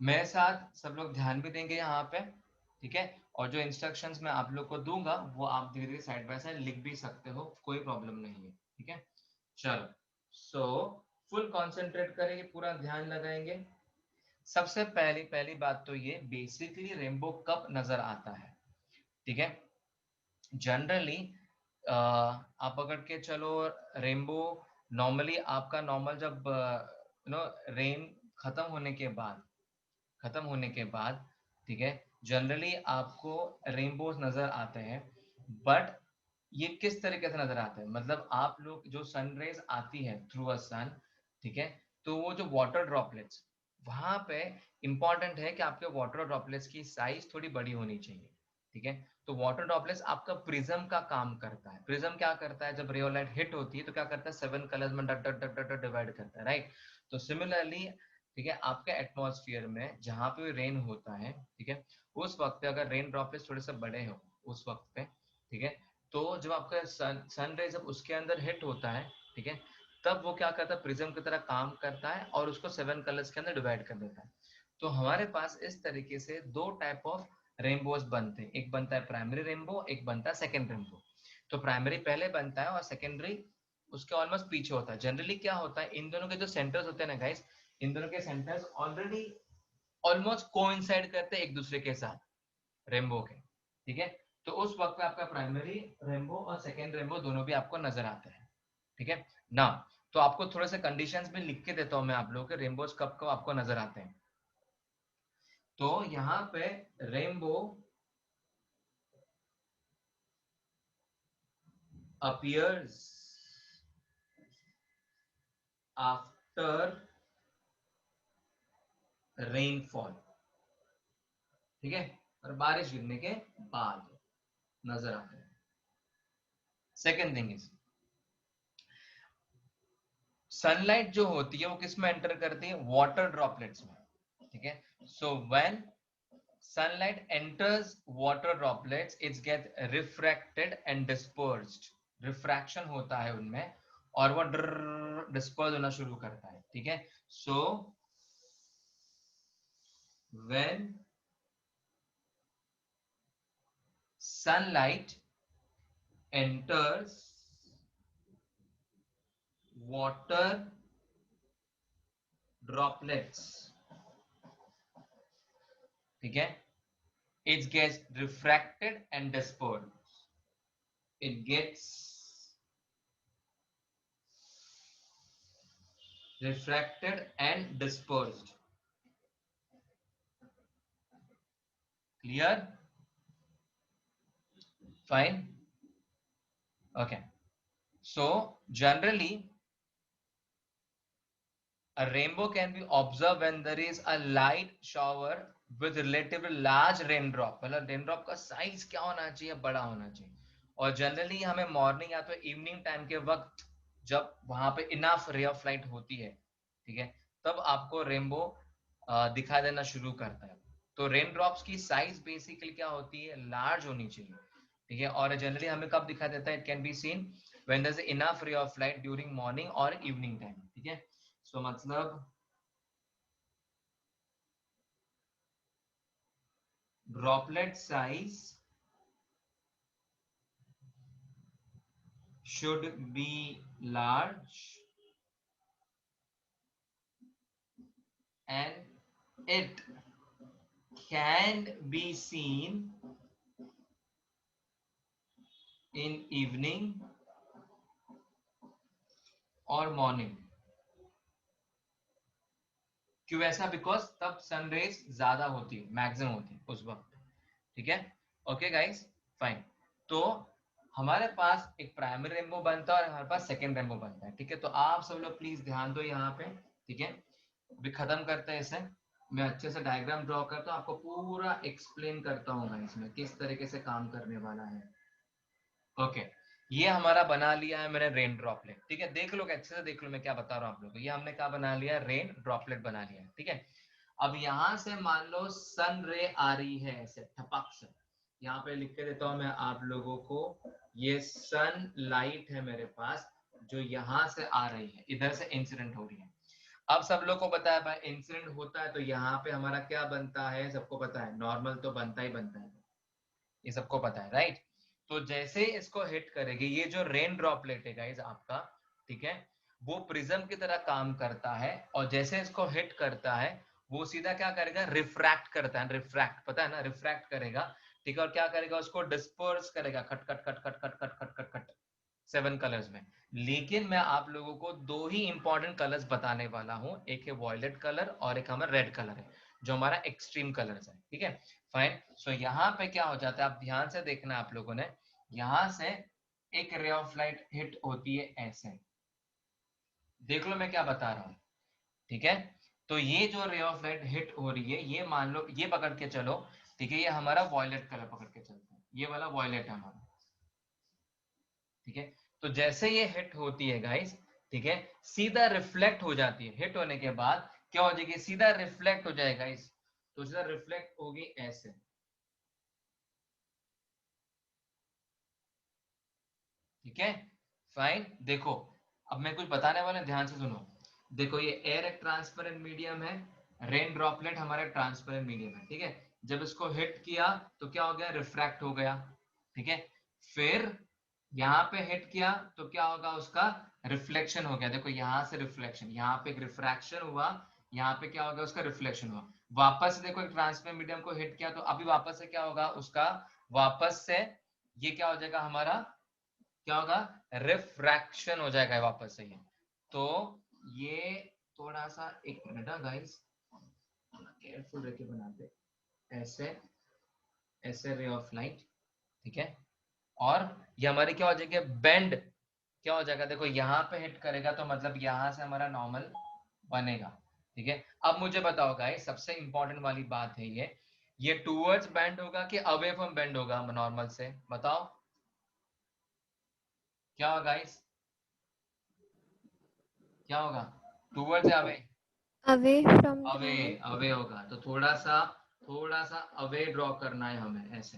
A: मेरे साथ सब लोग ध्यान भी देंगे यहाँ पे, ठीक है, और जो इंस्ट्रक्शंस मैं आप लोग को दूंगा वो आप धीरे धीरे साइड बाय साइड लिख भी सकते हो, कोई प्रॉब्लम नहीं है, ठीक है। चलो सो फुल कॉन्सेंट्रेट करेंगे, पूरा ध्यान लगाएंगे। सबसे पहली बात तो ये बेसिकली रेनबो कब नजर आता है, ठीक है। जनरली आप पकड़ के चलो रेनबो नॉर्मली आपका नॉर्मल जब रेन खत्म होने के बाद ठीक है, जनरली आपको रेनबोज नजर आते हैं। बट ये किस तरीके से नजर आते हैं, मतलब आप लोग जो सनराइज आती है थ्रू अ सन, ठीक है, तो वो जो वाटर ड्रॉपलेट्स वहां पे इंपॉर्टेंट है कि आपके वाटर ड्रॉपलेट्स की साइज थोड़ी बड़ी होनी चाहिए, ठीक है। तो वाटर ड्रॉपलेट्स आपका प्रिज्म का काम करता है। प्रिज्म क्या करता है, जब रेओलाइट हिट होती है तो क्या करता है, 7 कलर्स में डट डट डट डट डिवाइड करता है, राइट। तो सिमिलरली ठीक है, आपके एटमॉस्फेयर में जहां पे भी रेन होता है, ठीक है, उस वक्त पे अगर रेन ड्रॉपलेट्स थोड़े से बड़े हो उस वक्त पे, ठीक है, तो जब आपका सन रे जब उसके अंदर हिट होता है, ठीक है, तब वो क्या करता है, प्रिज्म की तरह काम करता है और उसको 7 कलर्स के अंदर डिवाइड कर देता है। तो हमारे पास इस तरीके से दो टाइप ऑफ रेनबोज बनते हैं, एक बनता है प्राइमरी रेनबो, एक बनता है सेकेंड रेनबो। तो प्राइमरी पहले बनता है और सेकेंडरी उसके ऑलमोस्ट पीछे होता है। जनरली क्या होता है, इन दोनों के जो सेंटर्स होते हैं ना गाइस, इन दोनों के सेंटर्स ऑलरेडी ऑलमोस्ट कोइंसाइड करते हैं एक दूसरे के साथ रेनबो के, ठीक है। तो उस वक्त पे आपका प्राइमरी रेनबो और सेकेंड रेनबो दोनों भी आपको नजर आते हैं, ठीक है ना। तो आपको थोड़े से कंडीशंस भी लिख के देता हूं मैं आप लोगों के, रेनबोज कब कब आपको नजर आते हैं। तो यहाँ पे रेनबो appears after rainfall, ठीक है, और बारिश गिरने के बाद नजर आते हैं। सेकेंड थिंग इज सनलाइट जो होती है वो किस में एंटर करती है, वाटर ड्रॉपलेट्स में, ठीक है। So when sunlight enters water droplets, it gets refracted and dispersed. Refraction होता है उनमें और वो डिस्पर्स होना शुरू करता है, ठीक है। सो when sunlight enters water droplets, ठीक है, it gets refracted and dispersed. It gets refracted and dispersed. Clear? Fine. Okay. So generally a rainbow can be observed when there is a light shower with relatively large raindrop. मतलब raindrop का size क्या होना चाहिए, बड़ा होना चाहिए। और generally हमें मॉर्निंग या तो इवनिंग टाइम के वक्त जब वहां पे इनफ रे ऑफ लाइट होती है, ठीक है, तब आपको रेनबो दिखाई देना शुरू करता है। तो रेन ड्रॉप्स की साइज बेसिकली क्या होती है, लार्ज होनी चाहिए, ठीक है। और जनरली हमें कब दिखाई देता है, it can be seen when there is enough ray of light during morning और इवनिंग टाइम, ठीक है। सो मतलब droplet size should be large and it can be seen in evening or morning. क्यों ऐसा, बिकॉज तब सनरेज ज्यादा होती है, मैक्सिमम होती है उस वक्त, ठीक है। Okay guys fine. तो हमारे पास एक प्राइमरी रेनबो बनता है और हमारे पास सेकेंड रेनबो बनता है, ठीक है। तो आप सब लोग प्लीज ध्यान दो यहाँ पे, ठीक है। अभी खत्म करते हैं इसे, मैं अच्छे से डायग्राम ड्रॉ करता हूँ, आपको पूरा एक्सप्लेन करता हूँ मैं इसमें किस तरीके से काम करने वाला है। ओके ये हमारा बना लिया है मैंने रेन ड्रॉपलेट, ठीक है। देख लो अच्छे से देख लो मैं क्या बता रहा हूँ आप लोगों को। ये हमने क्या बना लिया, रेन ड्रॉपलेट बना लिया, ठीक है। अब यहाँ से मान लो सन रे आ रही है ऐसे ठपक से, यहाँ पे लिख के देता हूँ मैं आप लोगों को, ये सन लाइट है मेरे पास जो यहाँ से आ रही है, इधर से इंसिडेंट हो रही है। अब सब लोग को पता है भाई इंसिडेंट होता है तो यहाँ पे हमारा क्या बनता है, सबको पता है, नॉर्मल तो बनता ही बनता है, ये सबको पता है राइट। तो जैसे इसको हिट करेगी, ये जो रेन ड्रॉपलेट है गाइस आपका, ठीक है, वो प्रिज्म की तरह काम करता है, और जैसे इसको हिट करता है वो सीधा क्या करेगा, रिफ्रैक्ट करता है, रिफ्रैक्ट पता है ना, रिफ्रैक्ट करेगा, ठीक है, और क्या करेगा, उसको डिस्पर्स करेगा, खट खट खट खट खट खट खट खट खट 7 कलर्स में। लेकिन मैं आप लोगों को 2 ही इंपॉर्टेंट कलर्स बताने वाला हूं, एक है वॉयलेट कलर और एक हमारा रेड कलर है, जो हमारा एक्सट्रीम कलर्स है, ठीक है फाइन। सो यहाँ पे क्या हो जाता है, आप ध्यान से देखना आप लोगों ने, यहां से एक रे ऑफ लाइट हिट होती है ऐसे, देख लो मैं क्या बता रहा हूं, ठीक है। तो ये जो रे ऑफ लाइट हिट हो रही है, ये मान लो, ये पकड़ के चलो, ठीक है, ये हमारा वॉयलेट कलर पकड़ के चलता है, ये वाला वॉयलेट है हमारा, ठीक है। तो जैसे ये हिट होती है गाइस, ठीक है, सीधा रिफ्लेक्ट हो जाती है, हिट होने के बाद क्या हो जाएगी, सीधा रिफ्लेक्ट हो जाएगा इस, तो सीधा रिफ्लेक्ट होगी ऐसे, ठीक है फाइन। देखो अब मैं कुछ बताने वाला, ध्यान से सुनो, देखो ये एयर एक ट्रांसपेरेंट मीडियम है, रेन ड्रॉपलेट हमारा ट्रांसपेरेंट मीडियम है, ठीक है। जब इसको हिट किया तो क्या हो गया, रिफ्रैक्ट हो गया, ठीक है। फिर यहाँ पे हिट किया तो क्या होगा, उसका रिफ्लेक्शन हो गया, देखो यहाँ से रिफ्लेक्शन, यहाँ पे एक रिफ्रैक्शन हुआ, यहाँ पे क्या हो गया, उसका रिफ्लेक्शन हुआ, वापस से देखो एक ट्रांसपेरेंट मीडियम को हिट किया तो अभी वापस से क्या होगा, उसका वापस से ये क्या हो जाएगा हमारा, क्या होगा, रिफ्रैक्शन हो जाएगा वापस से ये। तो ये थोड़ा सा, एक मिनट गाइस, केयरफुल रह के बनाते, ऐसे ऐसे रे ऑफ लाइट, ठीक है, और ये हमारी क्या हो जाएगी, बेंड क्या हो जाएगा, देखो यहाँ पे हिट करेगा तो मतलब यहाँ से हमारा नॉर्मल बनेगा, ठीक है। अब मुझे बताओ गाइस, सबसे इंपॉर्टेंट वाली बात है ये टूवर्ड्स बेंड होगा कि अवे फ्रॉम बेंड होगा नॉर्मल से, बताओ क्या होगा गाइस, क्या होगा, टूवर्ड्स या away,
D: away from the
A: away,
D: normal.
A: Away होगा, तो थोड़ा सा अवे ड्रॉ करना है हमें ऐसे,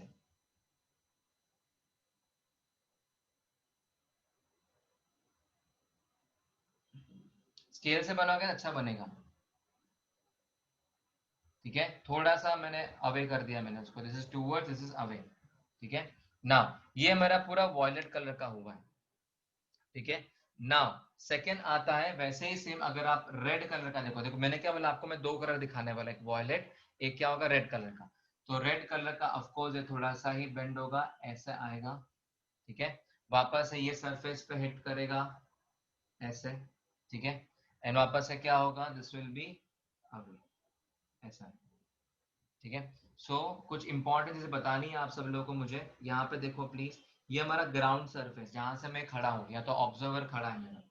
A: स्केल से बनाओगे अच्छा बनेगा, ठीक है। थोड़ा सा मैंने अवे कर दिया मैंने उसको, this is towards, this is away, ठीक है ना। ये मेरा पूरा वॉयलेट कलर का हुआ है, ठीक है। नाउ सेकेंड आता है वैसे ही सेम, अगर आप रेड कलर का देखो, देखो मैंने क्या बोला आपको, मैं 2 कलर दिखाने वाला, एक वॉयलेट, एक क्या होगा, रेड कलर का। तो रेड कलर का ऑफकोर्स ये थोड़ा सा ही बेंड होगा, ऐसा आएगा, ठीक है, वापस से ये सरफेस पे हिट करेगा ऐसे, ठीक है, एंड वापस से क्या होगा, दिस विल बी अवे, ऐसा, ठीक है। सो कुछ इंपॉर्टेंट चीजें बतानी है आप सब लोगों को मुझे, यहाँ पे देखो प्लीज, ये हमारा ग्राउंड सरफेस जहां से मैं खड़ा हूं, या तो ऑब्जर्वर खड़ा है मेरा,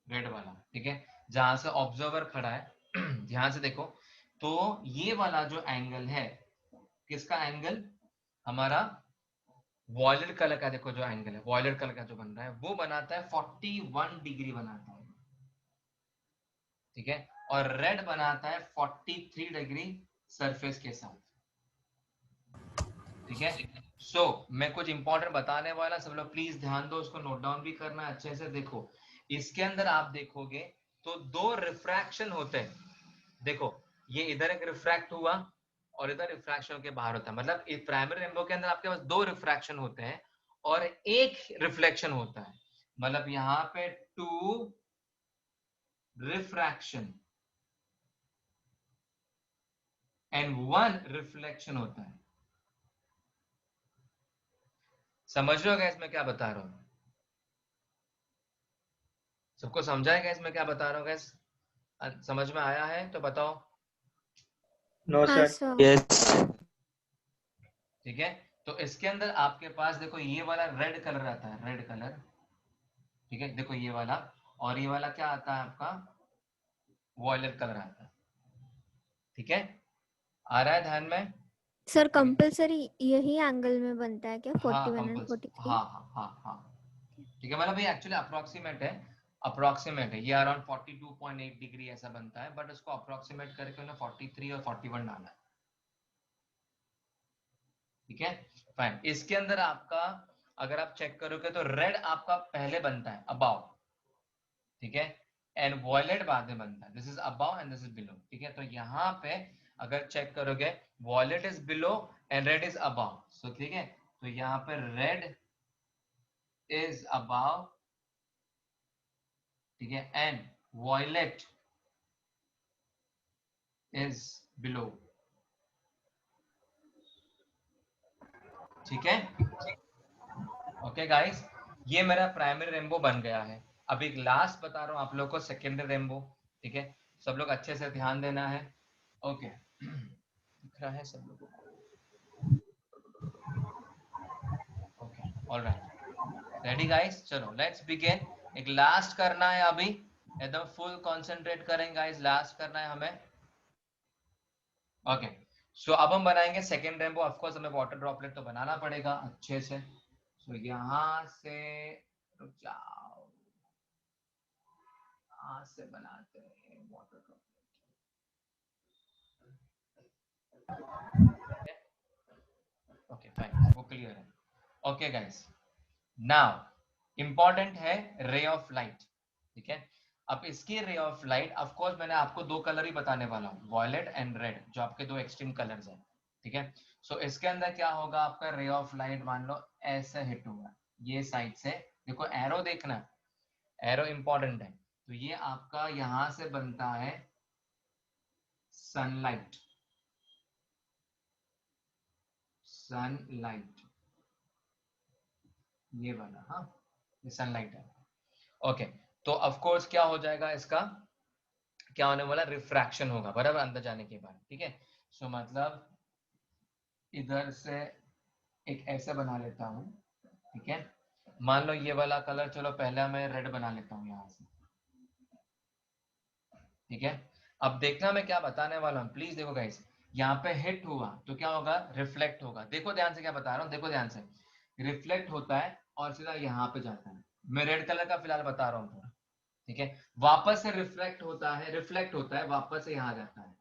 A: रेड वाला, ठीक है, जहां से ऑब्जर्वर खड़ा है ध्यान से देखो, तो ये वाला जो एंगल है, किसका एंगल, हमारा वॉयलेट कलर का, देखो जो एंगल है वॉयलेट कलर का जो बन रहा है वो बनाता है 41 डिग्री बनाता है, ठीक है, और रेड बनाता है 43 डिग्री सरफेस के साथ, ठीक है। सो मैं कुछ इंपॉर्टेंट बताने वाला, सब लोग प्लीज ध्यान दो, उसको नोट डाउन भी करना है अच्छे से। देखो इसके अंदर आप देखोगे तो 2 रिफ्रैक्शन होते हैं, देखो ये इधर एक रिफ्रैक्ट हुआ और इधर रिफ्रैक्शन के बाहर होता है, मतलब इस प्राइमरी रेनबो के अंदर आपके पास 2 रिफ्रैक्शन होते हैं और एक रिफ्लेक्शन होता है, मतलब यहाँ पे 2 रिफ्रैक्शन एंड 1 रिफ्लेक्शन होता है, समझ रहे हो गैस मैं क्या बता रहा हूँ, सबको समझा है गैस मैं क्या बता रहा हूँ गैस, समझ में आया है तो बताओ,
C: नो
D: हाँ
C: सर।
D: सर।
C: यस।
A: ठीक है। तो इसके अंदर आपके पास देखो ये वाला रेड कलर आता है, रेड कलर, ठीक है, देखो ये वाला, और ये वाला क्या आता है आपका, वॉयलेट कलर आता है, ठीक है, आ रहा है ध्यान में,
D: सर कंपलसरी यही एंगल में बनता है क्या,
A: हाँ
D: 41 एंड
A: कंपल्स,
D: 43?
A: हाँ हाँ हाँ हाँ, ठीक है, मतलब ये एक्चुअली अप्रोक्सीमेट है, अप्रोक्सीमेट है, ये अराउंड 42.8 डिग्री ऐसा बनता है, बट उसको अप्रोक्सीमेट करके उन्हें 43 और 41 डाला है, ठीक है फाइन। इसके अंदर आपका अगर आप चेक करोगे तो रेड आपका पहले बनता है अबाव, ठीक है, एंड वॉयलेट बाद में बनता है. This is above and this is below. ठीक है, तो यहाँ पे अगर चेक करोगे violet is below and red is above. So ठीक है, तो यहाँ पे रेड इज अबव, ठीक है, एंड वॉयलेट इज बिलो. ठीक है, ओके गाइस, ये मेरा प्राइमरी रेनबो बन गया है. अब एक लास्ट बता रहा हूं आप लोग को, सेकेंडरी रेनबो. ठीक है, सब लोग अच्छे से ध्यान देना है. ओके, दिख रहा है सब लोगों को? ओके, ऑलराइट, रेडी गाइस, चलो लेट्स बिगिन. एक लास्ट करना है अभी, एकदम फुल कंसंट्रेट करेंगे गाइस, लास्ट करना है हमें. ओके, सो अब हम बनाएंगे सेकेंड रेनबो. ऑफ कोर्स हमें वाटर ड्रॉपलेट तो बनाना पड़ेगा अच्छे से. सो यहां से रुक जाओ, यहां से बनाते हैं वाटर ड्रॉपलेट. ओके फाइन, वो क्लियर है. ओके गाइस, नाउ इंपॉर्टेंट है रे ऑफ लाइट. ठीक है, अब इसकी रे ऑफ लाइट, ऑफ कोर्स मैंने आपको दो कलर ही बताने वाला हूँ, वॉयलेट एंड रेड, जो आपके दो एक्सट्रीम कलर्स हैं. ठीक है, सो इसके अंदर क्या होगा, आपका रे ऑफ लाइट मान लो ऐसे हिट हुआ ये साइड से. देखो एरो देखना, एरो इंपॉर्टेंट है. तो ये आपका यहां से बनता है सनलाइट, सनलाइट ये वाला. हाँ, ये सनलाइट है. ओके, तो ऑफ कोर्स क्या हो जाएगा, इसका क्या होने वाला, रिफ्रैक्शन होगा बराबर अंदर जाने के बाद. ठीक है, सो मतलब इधर से एक ऐसे बना लेता हूं. ठीक है, मान लो ये वाला कलर, चलो पहले मैं रेड बना लेता हूं यहां से. ठीक है, अब देखना मैं क्या बताने वाला हूं, प्लीज देखो गाइस. यहाँ पे हिट हुआ तो क्या होगा, रिफ्लेक्ट होगा. देखो ध्यान से क्या बता रहा हूँ, देखो ध्यान से. रिफ्लेक्ट होता है और सीधा यहाँ पे जाता है. मैं रेड कलर का फिलहाल बता रहा हूँ थोड़ा. ठीक है, वापस से रिफ्लेक्ट होता है, रिफ्लेक्ट होता है, वापस से यहाँ जाता है.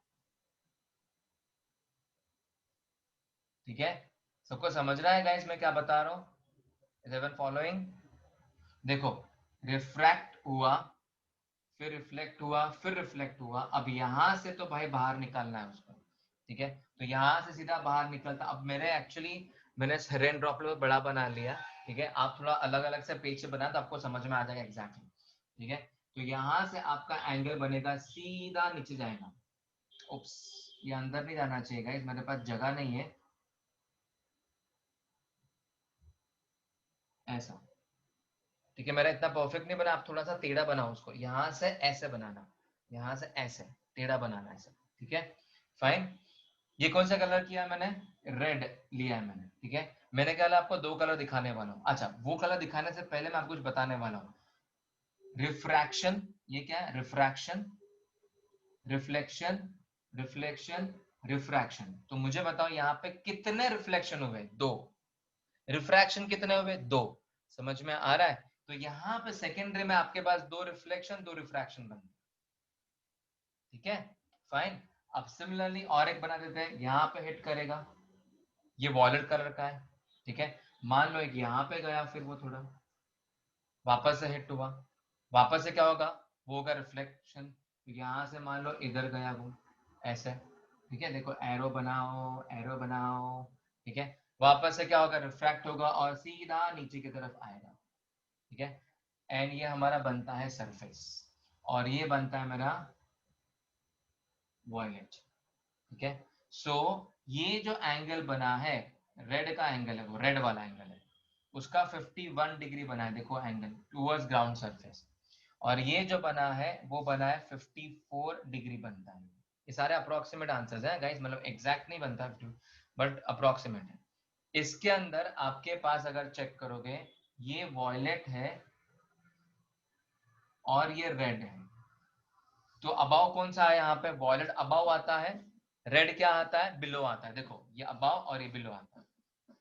A: ठीक है, सबको समझ रहा है गाइस मैं क्या बता रहा हूँ? Is everyone following? देखो, रिफ्रैक्ट हुआ, फिर रिफ्लेक्ट हुआ, फिर रिफ्लेक्ट हुआ. अब यहां से तो भाई बाहर निकालना है उसको. ठीक है, तो यहां से सीधा बाहर निकलता. अब मेरे एक्चुअली मैंने रेन ड्रॉपलेट बड़ा बना लिया. ठीक है, आप थोड़ा अलग अलग से पेज से बना तो आपको समझ में आ जाएगा एग्जैक्टली. ठीक है, तो यहां से आपका एंगल बनेगा, सीधा नीचे जाएगा. उप्स, ये अंदर नहीं जाना चाहिए गाइस, मेरे पास जगह नहीं है. ऐसा. ठीक है, मेरा इतना परफेक्ट नहीं बना, आप थोड़ा सा टेढ़ा बनाओ उसको. यहां से ऐसे बनाना, यहां से ऐसे टेढ़ा बनाना ऐसा. ठीक है, फाइन. ये कौन सा कलर किया मैंने, रेड लिया है मैंने. ठीक है, मैंने क्या आपको दो कलर दिखाने वाला हूँ. अच्छा, वो कलर दिखाने से पहले मैं आपको कुछ बताने वाला हूँ. रिफ्रैक्शन, ये क्या है, रिफ्रैक्शन, रिफ्लेक्शन, रिफ्लेक्शन, रिफ्रैक्शन. तो मुझे बताओ यहाँ पे कितने रिफ्लेक्शन हुए, दो. रिफ्रैक्शन कितने हुए, दो. समझ में आ रहा है? तो यहाँ पे सेकेंडरी में आपके पास दो रिफ्लेक्शन, दो रिफ्रैक्शन बन गए. ठीक है, फाइन. अब सिमिलरली और एक बना देते हैं, यहाँ पे हिट करेगा, ये वॉयलेट कलर का है. ठीक है, मान लो एक यहाँ पे गया, फिर वो थोड़ा वापस से हिट हुआ, वापस से क्या होगा, वो होगा रिफ्लेक्शन. तो यहाँ से मान लो इधर गया वो ऐसे. ठीक है, देखो एरो बनाओ, एरो बनाओ. ठीक है, वापस से क्या होगा, रिफ्रैक्ट होगा और सीधा नीचे की तरफ आएगा. ठीक है, एंड ये हमारा बनता है सरफेस, और ये बनता है मेरा वॉयलेट. ठीक है, सो ये जो एंगल बना है, रेड का एंगल है, वो रेड वाला एंगल है, उसका 51 डिग्री बना है. देखो एंगल टूवर्ड्स ग्राउंड सरफेस. और ये जो बना है वो बना है 54 डिग्री बनता है. ये सारे अप्रोक्सीमेट आंसर्स हैं गाइस, मतलब एग्जैक्ट नहीं बनता बट अप्रोक्सीमेट है. इसके अंदर आपके पास अगर चेक करोगे, ये वॉयलेट है और ये रेड है. तो अबाव कौन सा है, यहाँ पे वॉयलेट अबाव आता है, रेड क्या आता है, बिलो आता है. देखो ये अबाव और ये बिलो आता है.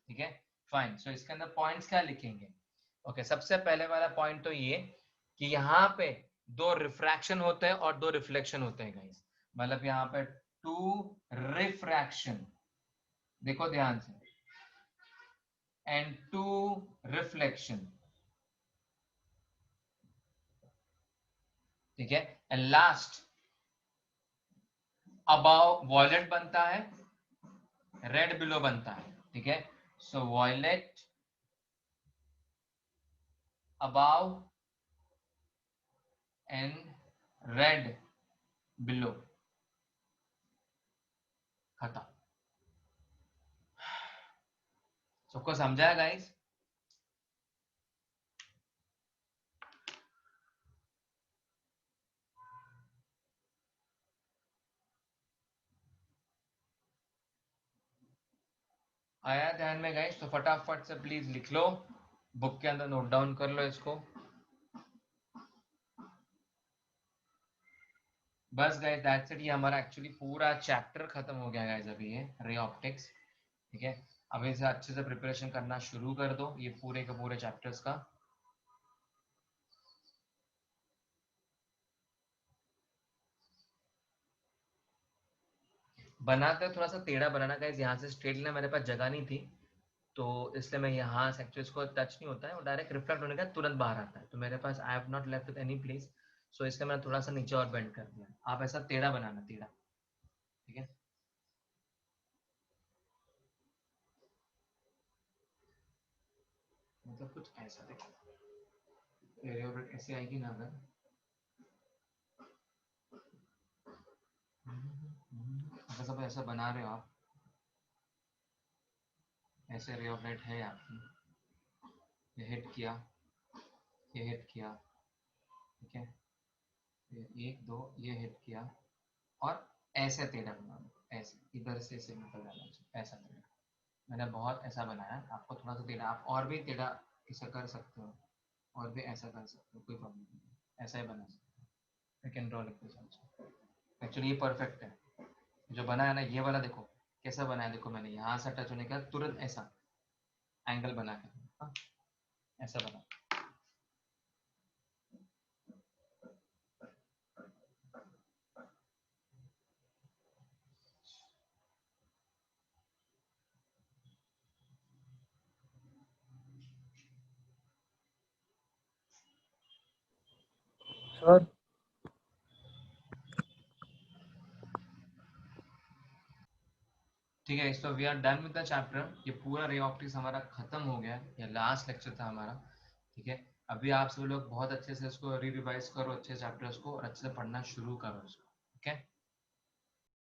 A: ठीक है, फाइन. सो इसके अंदर पॉइंट्स क्या लिखेंगे. ओके, सबसे पहले वाला पॉइंट तो ये कि यहाँ पे दो रिफ्रैक्शन होते हैं और दो रिफ्लेक्शन होते हैं गाइस. मतलब यहाँ पे टू रिफ्रैक्शन, देखो ध्यान से, एंड टू रिफ्लेक्शन. ठीक है। एंड लास्ट अबाव वॉयलेट बनता है, रेड बिलो बनता है, ठीक है। So violet above and red below, खत्म। सबको समझाया गाइस? आया ध्यान में गाइस? तो फटाफट से प्लीज लिख लो, बुक के अंदर नोट डाउन कर लो इसको। बस गाइस दैट्स इट, ये हमारा एक्चुअली पूरा चैप्टर खत्म हो गया गाइस अभी, ये रे ऑप्टिक्स, ठीक है। अब इसे अच्छे से प्रिपरेशन करना शुरू कर दो ये पूरे के पूरे चैप्टर्स का। बनाते थोड़ा सा टेढ़ा बनाना गाइस, यहाँ से स्ट्रेट लेना मेरे पास जगह नहीं थी, तो इसलिए मैं यहाँ से एक्चुअली इसको टच नहीं होता है, वो डायरेक्ट रिफ्लेक्ट होने का तुरंत बाहर आता है, तो मेरे पास I have not left with any place, so इसका मैंने थोड़ा सा नीचे और बेंड कर दिया। आप ऐसा टेढ़ा बनाना, टेढ़ा, ठीक है। मतलब कुछ ऐसा देखो, ऐसे आएगी ना अगर, अगर सब ऐसा बना रहे हो आप, ऐसे रे ऑफ लाइट है आपकी, ये हिट किया, ये हिट किया, ठीक है, ये 1 2 ये हिट किया, और ऐसे टेढ़ा बनाना, ऐसे इधर से ऐसे निकल जाना चाहिए, ऐसा टेढ़ा। मैंने बहुत ऐसा बनाया, आपको थोड़ा सा टेढ़ा, आप और भी टेढ़ा ऐसा कर सकते हो, और भी ऐसा कर सकते हो, कोई प्रॉब्लम नहीं, ऐसा ही बना सकते हो। I can draw like this also. Actually ये परफेक्ट है जो बना है ना, ये वाला देखो कैसा बनाया, देखो मैंने यहाँ से टच होने का तुरंत ऐसा एंगल बना के, हाँ, ऐसा बना।
B: सर
A: ठीक है, तो we are done with the chapter, ये पूरा रे ऑप्टिक्स हमारा खत्म हो गया, ये लास्ट लेक्चर था हमारा, ठीक है। अभी आप सब लोग बहुत अच्छे से इसको रिवाइज करो, अच्छे चैप्टर्स को, और अच्छे से पढ़ना शुरू करो इसको, ठीक है।